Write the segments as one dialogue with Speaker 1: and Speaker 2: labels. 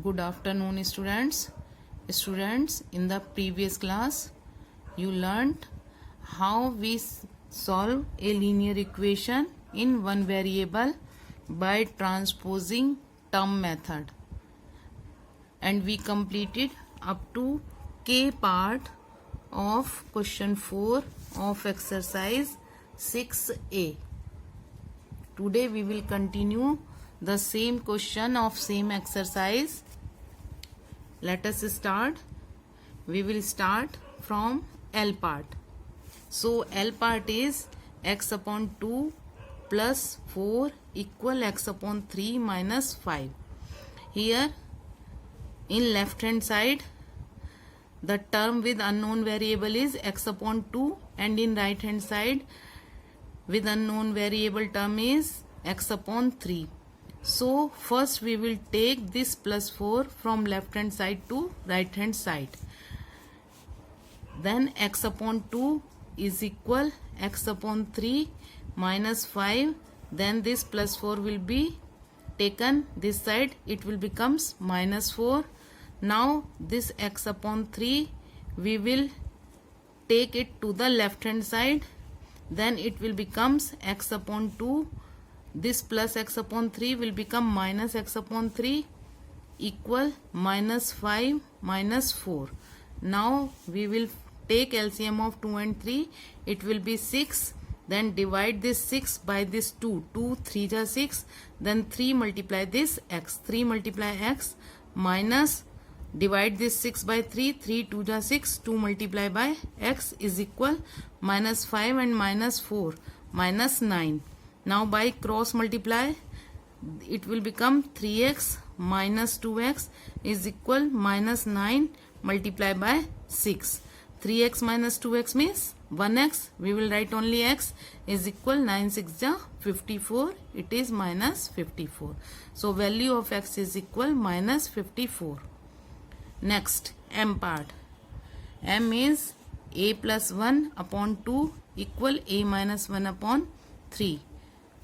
Speaker 1: Good afternoon, students. Students, in the previous class, you learnt how we solve a linear equation in one variable by transposing term method, and we completed up to K part of question 4 of exercise 6A. Today we will continue the same question of same exercise. Let us start. We will start from L part. So L part is x upon 2 plus 4 equal x upon 3 minus 5. Here in left hand side the term with unknown variable is x upon 2, and in right hand side with unknown variable term is x upon 3. So first we will take this plus 4 from left hand side to right hand side. Then x upon 2 is equal x upon 3 minus 5. Then this plus 4 will be taken this side, it will becomes minus 4. Now this x upon 3 we will take it to the left hand side. Then it will becomes x upon 2. This plus x upon 3 will become minus x upon 3 equal minus 5 minus 4. Now we will take LCM of 2 and 3. It will be 6. Then divide this 6 by this 2. 2 3 is 6. Then 3 multiply this x. 3 multiply x minus divide this 6 by 3. 3 2 is 6. 2 multiply by x is equal minus 5 and minus 4 minus 9. Now by cross multiply it will become 3x minus 2x is equal minus 9 multiply by 6. 3x minus 2x means 1x. We will write only x is equal 9 6 ja 54. It is minus 54. So value of x is equal minus 54. Next M part. M is a plus 1 upon 2 equal a minus 1 upon 3.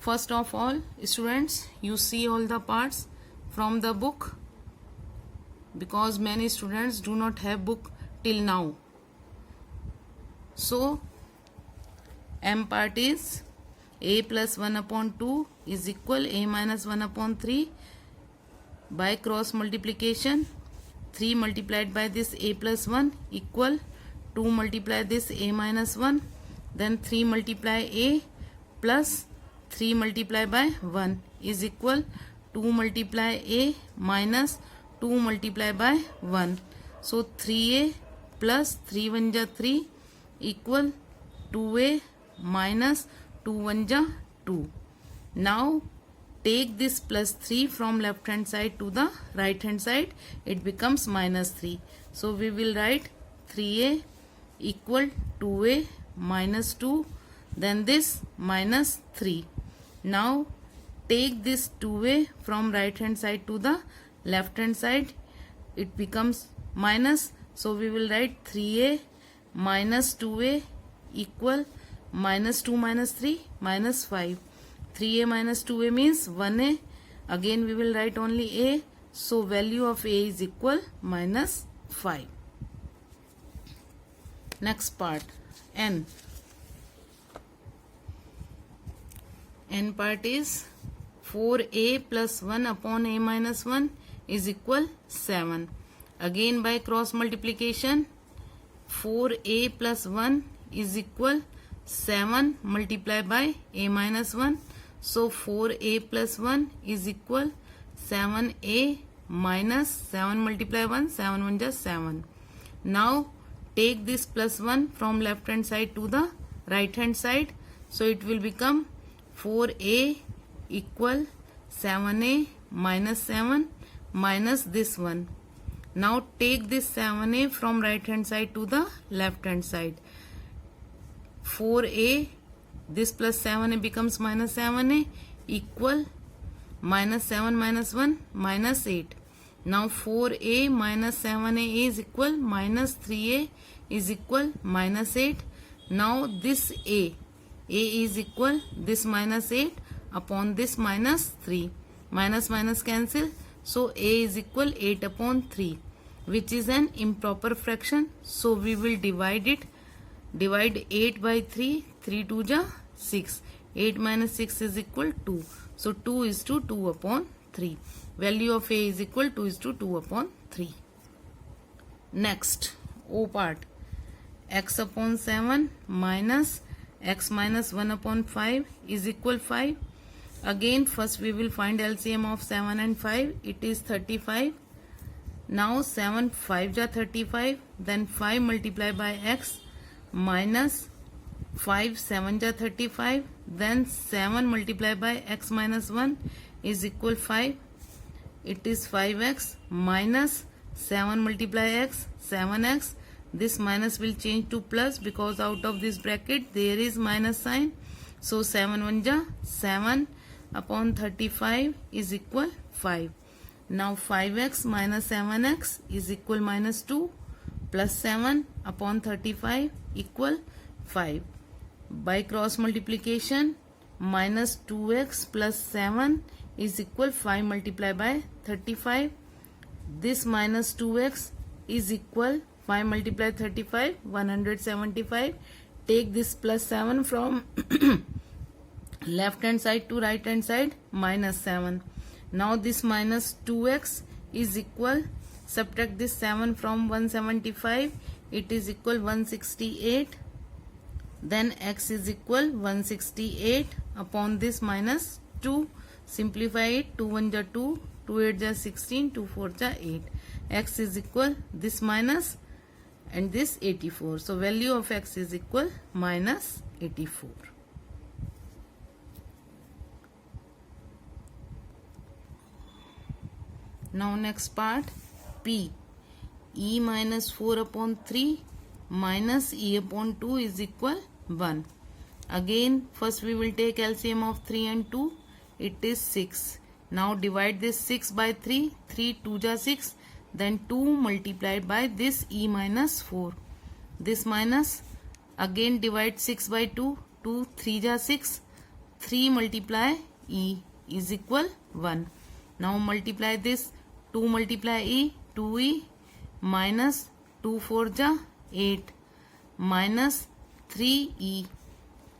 Speaker 1: First of all, students, you see all the parts from the book, because many students do not have book till now. So M part is a plus 1 upon 2 is equal a minus 1 upon 3. By cross multiplication 3 multiplied by this a plus 1 equal 2 multiply this a minus 1. Then 3 multiply a plus 3 multiply by 1 is equal 2 multiply a minus 2 multiply by 1. So 3a plus 3 1 ja 3 equal 2a minus 2 1 ja 2. Now take this plus 3 from left hand side to the right hand side. It becomes minus 3. So we will write 3a equal 2a minus 2. Then this minus 3. Now take this 2a from right hand side to the left hand side. It becomes minus. So we will write 3a minus 2a equal minus 2 minus 3 minus 5. 3a minus 2a means 1a. Again we will write only a. So value of a is equal minus 5. Next part N. N part is 4a plus 1 upon a minus 1 is equal 7. Again by cross multiplication 4a plus 1 is equal 7 multiplied by a minus 1. So 4a plus 1 is equal 7a minus 7 multiply 1. 7 1 just 7. Now take this plus 1 from left hand side to the right hand side. So it will become 4a equal 7a minus 7 minus this one. Now take this 7a from right hand side to the left hand side. 4a, this plus 7a becomes minus 7a equal minus 7 minus 1 minus 8. Now 4a minus 7a is equal minus 3a is equal minus 8. Now this a is equal this minus 8 upon this minus 3. Minus minus cancel. So a is equal 8 upon 3, which is an improper fraction. So we will divide it. Divide 8 by 3. 3 2 ja 6. 8 minus 6 is equal 2. So 2 is to 2 upon 3. Value of a is equal to 2 is to 2 upon 3. Next, O part. X upon 7 minus x minus 1 upon 5 is equal 5. Again, first we will find LCM of 7 and 5. It is 35. Now 7 5 ja 35. Then 5 multiplied by x minus 5 7 ja 35. Then 7 multiplied by x minus 1 is equal 5. It is 5x minus 7 multiply x 7x. This minus will change to plus because out of this bracket there is minus sign. So 7 1 ja 7 upon 35 is equal 5. Now 5x minus 7x is equal minus 2 plus 7 upon 35 equal 5. By cross multiplication, minus 2x plus 7 is equal 5 multiplied by 35. This minus 2x is equal 5 multiplied 35, 175. Take this plus 7 from left hand side to right hand side, minus 7. Now this minus 2x is equal, subtract this 7 from 175, it is equal 168. Then x is equal 168 upon this minus 2. Simplify it, 2 1 ja 2, 2 8 ja 16, 2 4 ja 8. X is equal this minus and this 84. So value of x is equal minus 84. Now next part, P. E minus 4 upon 3 minus E upon 2 is equal 1. Again, first we will take LCM of 3 and 2. It is 6. Now divide this 6 by 3. 3 2 ja 6. Then 2 multiplied by this E minus 4. This minus, again divide 6 by 2. 2 3 ja 6. 3 multiply E is equal 1. Now multiply this. 2 multiply E, 2E minus 2 4 ja 8 minus 3E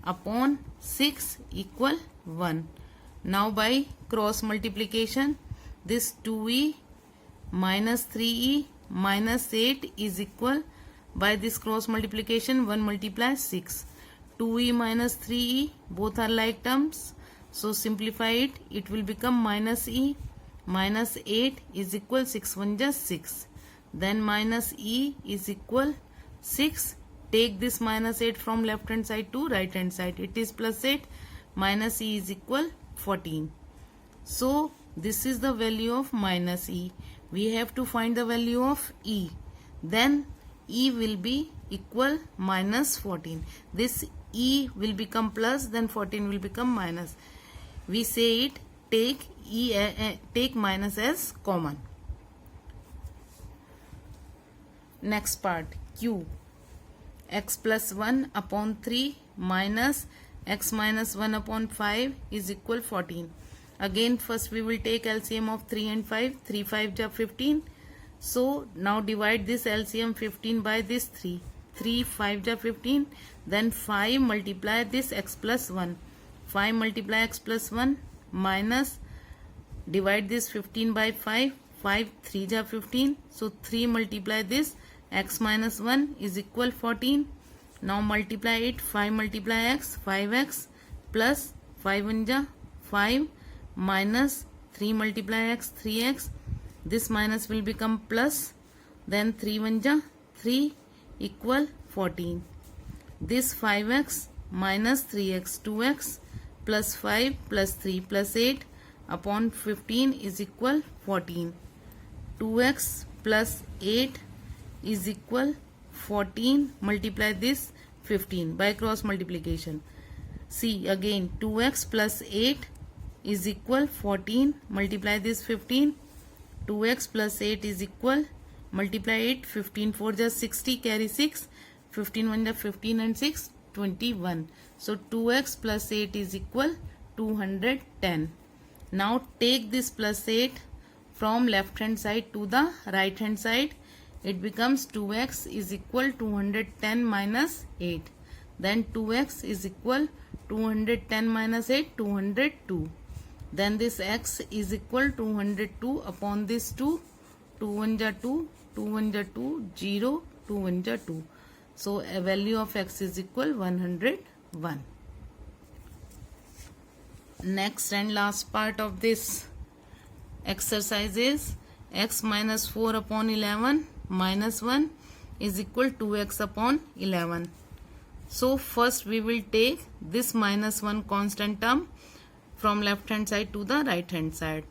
Speaker 1: upon 6 equal 1. Now by cross multiplication, this 2E minus 3E minus 8 is equal, by this cross multiplication 1 multiply 6. 2E minus 3E, both are like terms. So simplify it, it will become minus E. Minus 8 is equal 6 1 ja 6. Then minus E is equal 6. Take this minus 8 from left hand side to right hand side. It is plus 8. Minus E is equal 14. So this is the value of minus E. We have to find the value of E. Then E will be equal minus 14. This E will become plus, then 14 will become minus. We say it, take take minus as common. Next part, Q. X plus 1 upon 3 minus x minus 1 upon 5 is equal 14. Again, first we will take LCM of 3 and 5. 3 5 ja 15. So now divide this LCM 15 by this 3. 3 5 ja 15. Then 5 multiply this x plus 1. 5 multiply x plus 1 minus, divide this 15 by 5. 5 3 ja 15. So 3 multiply this x minus 1 is equal 14. Now multiply it. 5 multiply x, 5x plus 5 1 ja 5 minus 3 multiply x, 3x. This minus will become plus. Then 3 1 ja 3 equal 14. This 5x minus 3x, 2x plus 5 plus 3 plus 8 upon 15 is equal 14. 2x plus 8 is equal 14. Multiply this 15 by cross multiplication. See again, 2x plus 8 is equal 14. Multiply this 15. 2x plus 8 is equal, multiply it, 15 4 ja 60, carry 6, 15 1 ja 15 and 6 21. So 2x plus 8 is equal 210. Now take this plus 8 from left hand side to the right hand side, it becomes 2x is equal 210 minus 8. Then 2x is equal 210 minus 8, 202. Then this x is equal 202 upon this 2. 2 1 ja 2, 2 1 ja 2, 0, 2 1 ja 2. So a value of x is equal 101. Next and last part of this exercise is x minus 4 upon 11 minus 1 is equal 2x upon 11. So first we will take this minus 1 constant term from left hand side to the right hand side.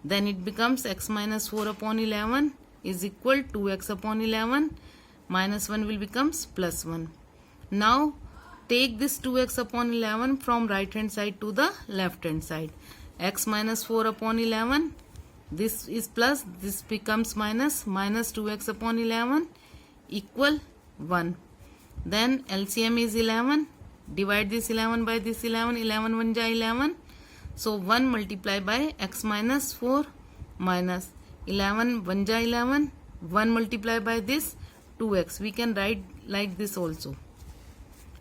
Speaker 1: Then it becomes x minus 4 upon 11 is equal 2x upon 11. Minus 1 will becomes plus 1. Now take this 2x upon 11 from right hand side to the left hand side. X minus 4 upon 11. This is plus, this becomes minus 2x upon 11 equal 1. Then LCM is 11. Divide this 11 by this 11. 11 1 ja 11. So 1 multiplied by x minus 4 minus 11 1 ja 11. 1 multiplied by this 2x. We can write like this also.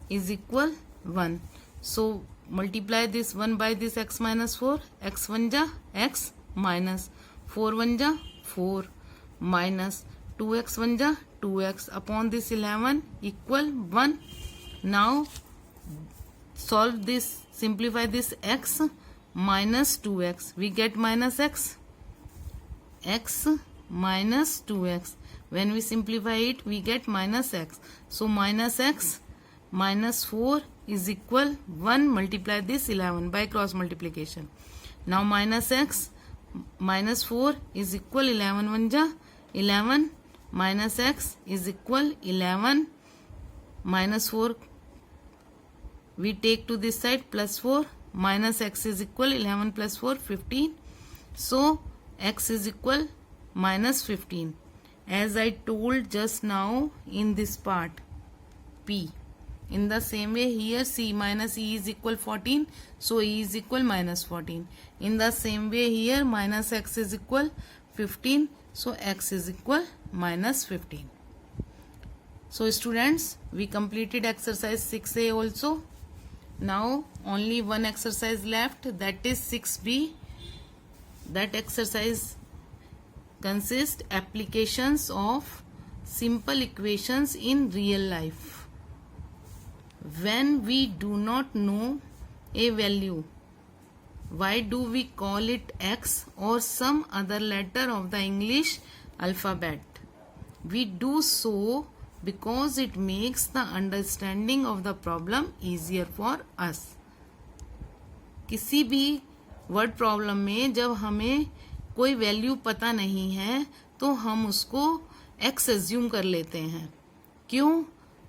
Speaker 1: Is equal 1. So multiply this 1 by this x minus 4. X 1 ja x minus 4 1 ja 4 minus 2x 1 ja 2x upon this 11 equal 1. Now solve this, simplify this x minus 2x. We get minus x. X minus 2x. When we simplify it, we get minus x. So minus x minus 4 is equal 1. Multiply this 11 by cross multiplication. Now minus x minus 4 is equal 11 1 ja 11 minus x is equal 11 minus 4 we take to this side plus 4 minus x is equal 11 plus 4 15. So x is equal minus 15 as I told just now in this part P. In the same way here C minus E is equal 14. So E is equal minus 14. In the same way here minus x is equal 15. So x is equal minus 15. So students, we completed exercise 6A also. Now only one exercise left, that is 6B. That exercise consists applications of simple equations in real life. When we do not know a value, why do we call it x or some other letter of the English alphabet? We do so because it makes the understanding of the problem easier for us. किसी भी word problem में जब हमें कोई value पता नहीं है तो हम उसको x एज्यूम कर लेते हैं. क्यों?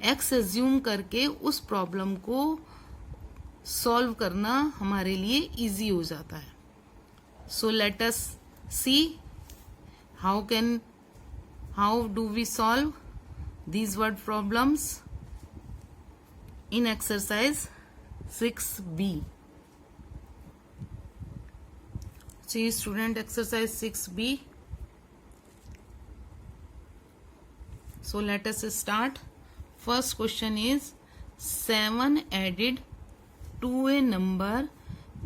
Speaker 1: x एज्यूम करके उस प्रॉब्लम को सॉल्व करना हमारे लिए इजी हो जाता है. So let us see how do we solve these word problems in exercise 6B. See student, exercise 6B. So let us start. First question is 7 added to a number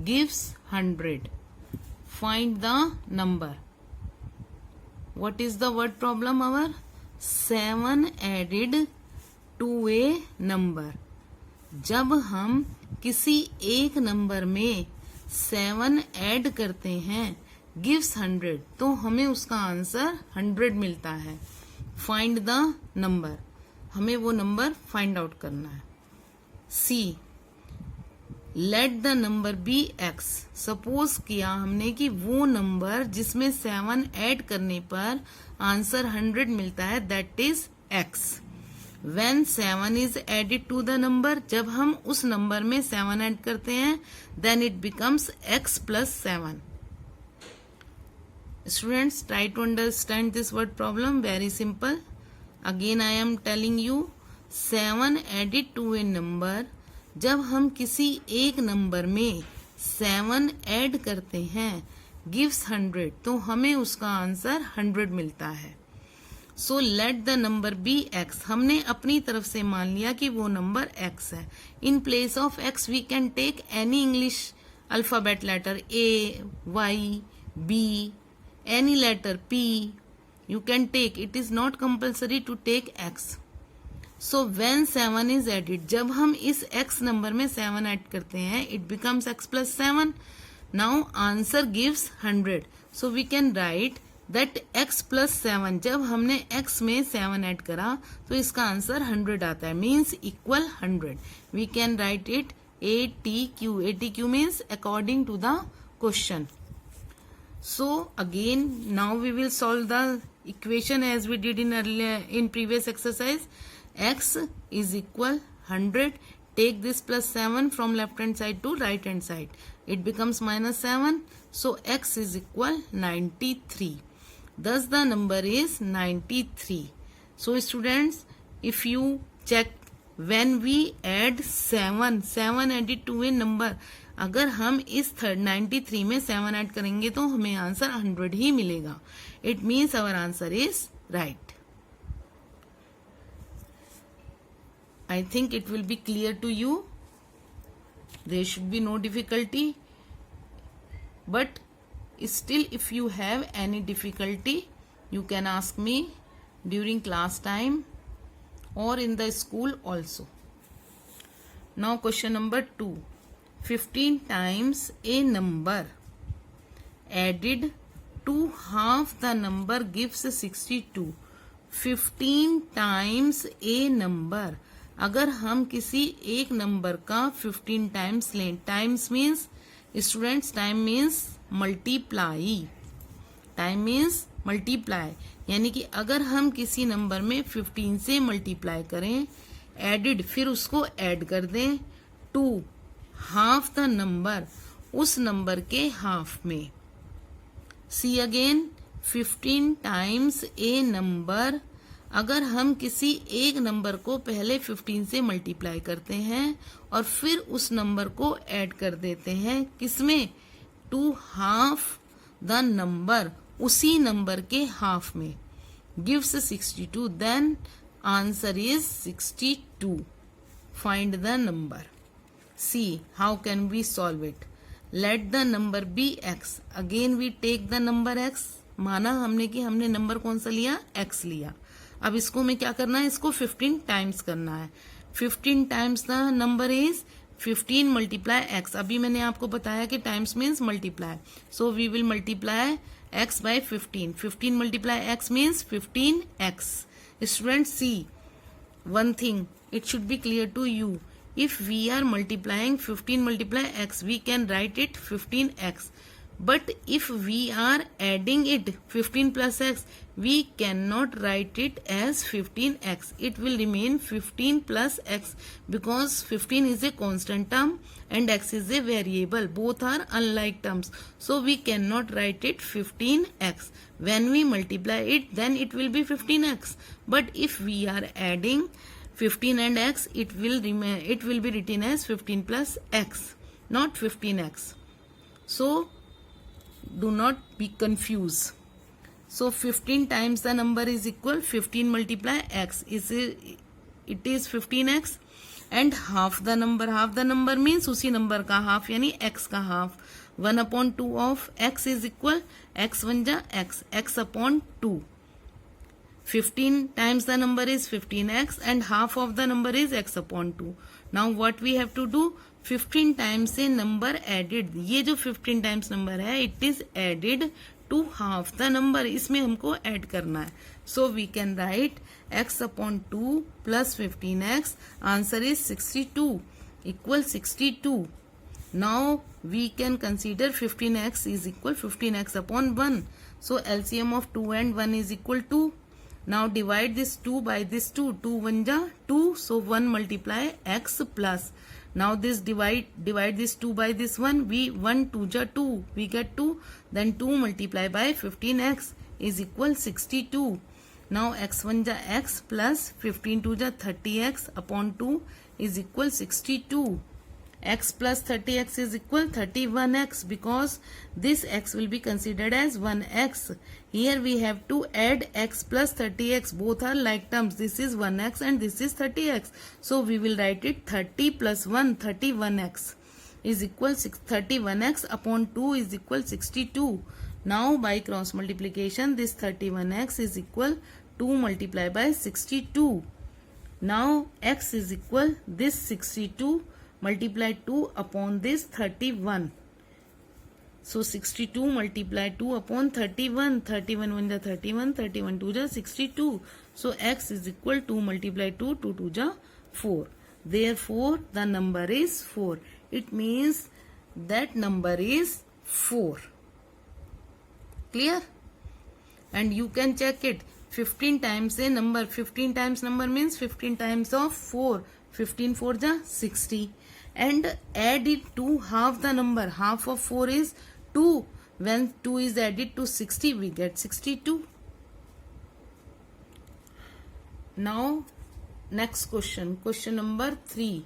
Speaker 1: gives 100. Find the number. What is the word problem our? 7 added to a number. जब हम किसी एक number में 7 add करते हैं gives 100 तो हमें उसका आंसर 100 मिलता है. Find the number. हमें वो नंबर फाइंड आउट करना है. See let the number be X. Suppose किया हमने कि वो नंबर जिसमें 7 ऐड करने पर आंसर 100 मिलता है, that is x. When 7 is added to the number, जब हम उस नंबर में 7 ऐड करते हैं, then it becomes x plus 7. Students, try to understand this word problem. Very simple. Again I am telling you, 7 added to a number. जब हम किसी एक नंबर में 7 ऐड करते हैं, gives 100, तो हमें उसका आंसर 100 मिलता है. So let the number be x. हमने अपनी तरफ से मान लिया कि वो नंबर x है. In place of x we can take any English alphabet letter A, Y, B, any letter P. You can take. It is not compulsory to take x. So when 7 is added, जब हम इस x number में 7 add करते हैं, it becomes x plus 7. Now answer gives 100. So we can write that x plus 7. जब हमने x में 7 add करा तो इसका आंसर 100 आता है, means equal 100. We can write it ATQ. ATQ means according to the question. So again now we will solve the equation as we did in previous exercise. X is equal 100. Take this plus 7 from left hand side to right hand side. It becomes minus 7. So x is equal 93. Thus the number is 93. So students, if you check when we add 7 added to a number, अगर हम इस 93 में 7 add करेंगे तो हमें answer 100 ही मिलेगा. It means our answer is right. I think it will be clear to you. There should be no difficulty. But still, if you have any difficulty, you can ask me during class time or in the school also. Now question number 2. 15 times a number added to half the number gives 62. 15 times a number. अगर हम किसी एक number का 15 times लें, times means students, time means multiply, time means multiply, यानी कि अगर हम किसी नंबर में 15 से मल्टीप्लाई करें, एडिड फिर उसको ऐड कर दें टू हाफ द नंबर, उस नंबर के हाफ में. सी अगेन, 15 टाइम्स ए नंबर. अगर हम किसी एक नंबर को पहले 15 से मल्टीप्लाई करते हैं और फिर उस नंबर को ऐड कर देते हैं किसमें, टू हाफ द नंबर, उसी नंबर के हाफ में, gives 62. Then answer is 62. Find the number. See how can we solve it. Let the number be x. Again we take the number x. माना हमने कि हमने नंबर कौन सा लिया, x लिया. अब इसको में क्या करना है, इसको 15 टाइम्स करना है. 15 times the number is 15 multiply x. अभी मैंने आपको बताया कि times means multiply, so we will multiply x by 15. 15 multiply x means 15x. Student see one thing, it should be clear to you. If we are multiplying 15 multiply x, we can write it 15x. But if we are adding it 15 plus x, we cannot write it as 15x. It will remain 15 plus x because 15 is a constant term and x is a variable. Both are unlike terms. So we cannot write it 15x. When we multiply it, then it will be 15x. But if we are adding 15 and x, it will be written as 15 plus x, not 15x. So do not be confused. So 15 times the number is equal 15 multiply x, it is 15x. and half the number means उसी number का half यानी x का half. 1/2 of x is equal x 1 जा x upon 2. 15 times the number is 15x and half of the number is x upon 2. Now what we have to do, 15 times a number added, ये जो 15 times number है it is added to half the number, इसमें हमको add करना है. So we can write x upon 2 plus 15x, answer is 62 equal 62. Now we can consider 15x is equal 15x upon 1. So LCM of 2 and 1 is equal to. Now divide this 2 by this 2. 2 1 ja 2. So 1 multiply x plus. Now this divide this 2 by this 1. 1 2 ja 2. We get 2. Then 2 multiply by 15x is equal 62. Now x 1 ja x plus 15 2 ja 30x upon 2 is equal 62. x plus 30x is equal 31x, because this x will be considered as 1x. Here we have to add x plus 30x. Both are like terms. This is 1x and this is 30x. So we will write it 30 plus 1, 31x is equal 31x upon 2 is equal 62. Now by cross multiplication, this 31x is equal 2 multiplied by 62. Now x is equal this 62 multiplied 2 upon this 31. So 62 multiplied 2 upon 31. 31 1 ja 31, 31 2 ja 62. So x is equal 2 multiplied 2, 2 2 ja 4. Therefore the number is 4. It means that number is 4. Clear? And you can check it. 15 times a number. 15 times number means 15 times of 4. 15 4 ja 60. And add it to half the number. Half of 4 is 2. When 2 is added to 60, we get 62. Now, next question. Question number 3.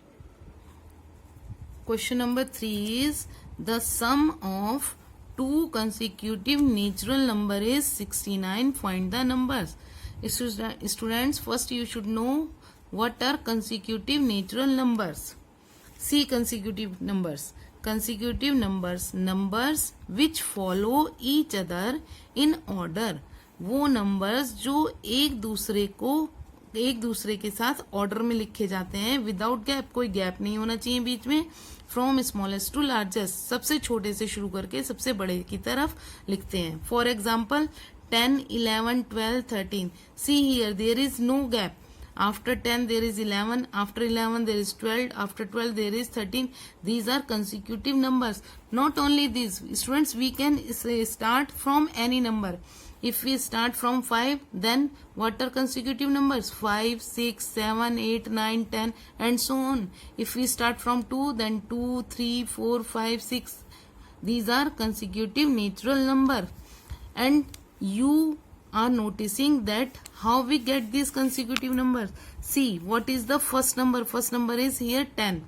Speaker 1: Question number 3 is the sum of two consecutive natural number is 69. Find the numbers. Students, first you should know what are consecutive natural numbers. See consecutive numbers. Consecutive numbers, numbers which follow each other in order. वो numbers जो एक दूसरे के साथ order में लिखे जाते हैं विदाउट गैप. कोई गैप नहीं होना चाहिए बीच में. फ्रॉम स्मॉलेस्ट टू लार्जेस्ट, सबसे छोटे से शुरू करके सबसे बड़े की तरफ लिखते हैं. For example 10, 11, 12, 13. See here there is no gap. After 10 there is 11, after 11 there is 12, after 12 there is 13. These are consecutive numbers. Not only these, students, we can start from any number. If we start from 5, then what are consecutive numbers? 5, 6, 7, 8, 9, 10 and so on. If we start from 2, then 2, 3, 4, 5, 6. These are consecutive natural number. And you are noticing that how we get these consecutive numbers. See, what is the first number? First number is here 10.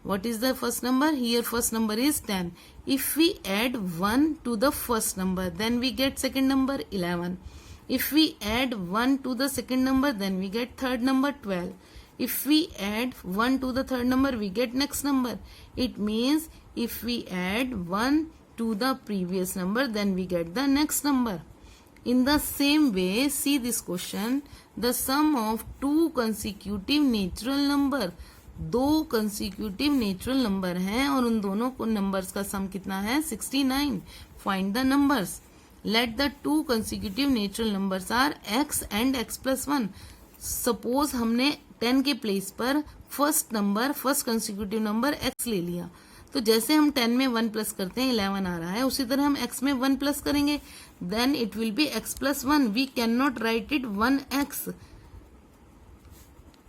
Speaker 1: What is the first number? Here first number is 10. If we add 1 to the first number, then we get second number 11. If we add 1 to the second number, then we get third number 12. If we add 1 to the third number, we get next number. It means if we add 1 to the previous number, then we get the next number. In the same way, see this question, the sum of two consecutive natural number. दो consecutive natural number हैं और उन दोनों को numbers का sum कितना है? 69. Find the numbers. Let the two consecutive natural numbers are x and x plus 1. Suppose हमने 10 के place पर first consecutive number x ले लिया. तो जैसे हम 10 में 1 प्लस करते हैं 11 आ रहा है, उसी तरह हम x में 1 प्लस करेंगे, then it will be x plus 1. We cannot write it 1x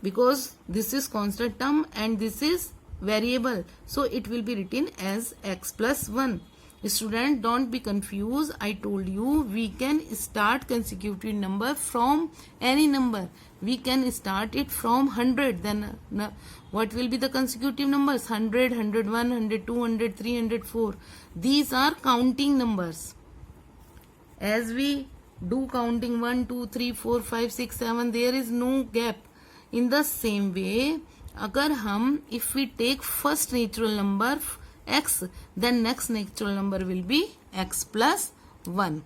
Speaker 1: because this is constant term and this is variable, so it will be written as x plus 1. Student, don't be confused. I told you we can start consecutive number from any number. We can start it from 100. Then what will be the consecutive numbers? 100, 101, 102, 103, 104. These are counting numbers. As we do counting 1, 2, 3, 4, 5, 6, 7, there is no gap. In the same way, अगर हम if we take first natural number x, then next natural number will be x plus 1.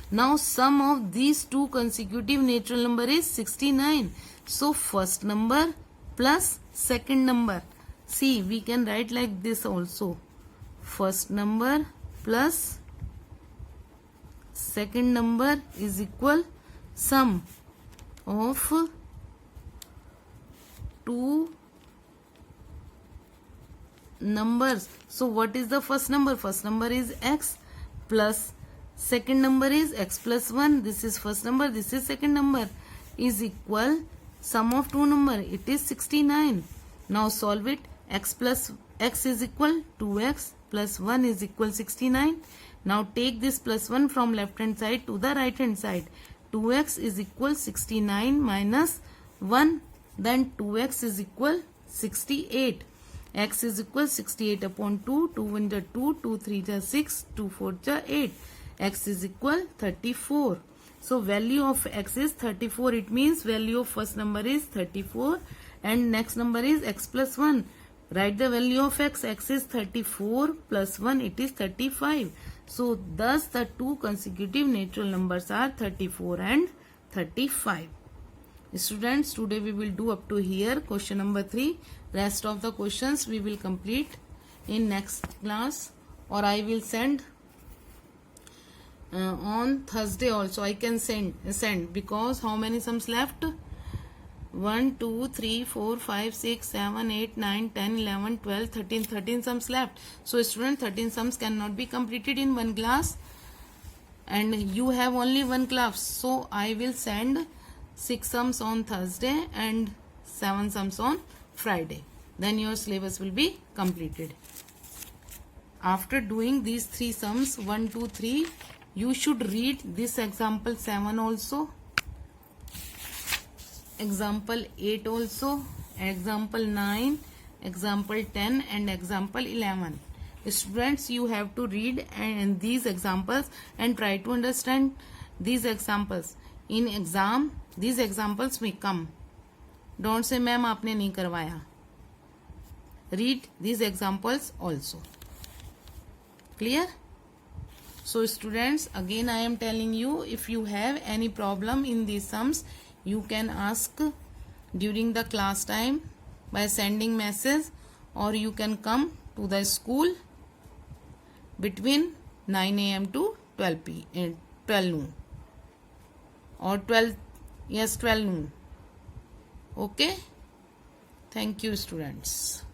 Speaker 1: Now sum of these two consecutive natural number is 69. So first number plus second number. See, we can write like this also. First number plus second number is equal sum of two numbers. So what is the first number? First number is x plus second number is x plus 1. This is first number, this is second number, is equal sum of two number. It is 69. Now solve it. X is equal 2x plus 1 is equal 69. Now take this plus 1 from left hand side to the right hand side. 2x is equal 69 minus 1. Then 2x is equal 68. x is equal 68 upon 2, 2 1 ja 2, 2 3 ja 6, 2 4 ja 8. X is equal 34. So value of x is 34. It means value of first number is 34 and next number is x plus 1. Write the value of x. X is 34 plus 1, it is 35. So thus the two consecutive natural numbers are 34 and 35. Students, today we will do up to here question number 3. Rest of the questions we will complete in next class, or I will send on Thursday also. I can send because how many sums left? 1 2 3 4 5 6 7 8 9 10 11 12 13 sums left. So student, 13 sums cannot be completed in one class and you have only one class. So I will send 6 sums on Thursday and 7 sums on Friday. Then your syllabus will be completed. After doing these 3 sums 1 2 3, you should read this example 7 also, example 8 also, example 9, example 10 and example 11. Students, you have to read and these examples and try to understand these examples. In exam these examples may come. Don't say ma'am आपने नहीं करवाया. Read these examples also. Clear? So students, again I am telling you, if you have any problem in these sums, you can ask during the class time by sending message, or you can come to the school between 9 a.m. to 12 noon or 12 noon. Okay? Thank you students.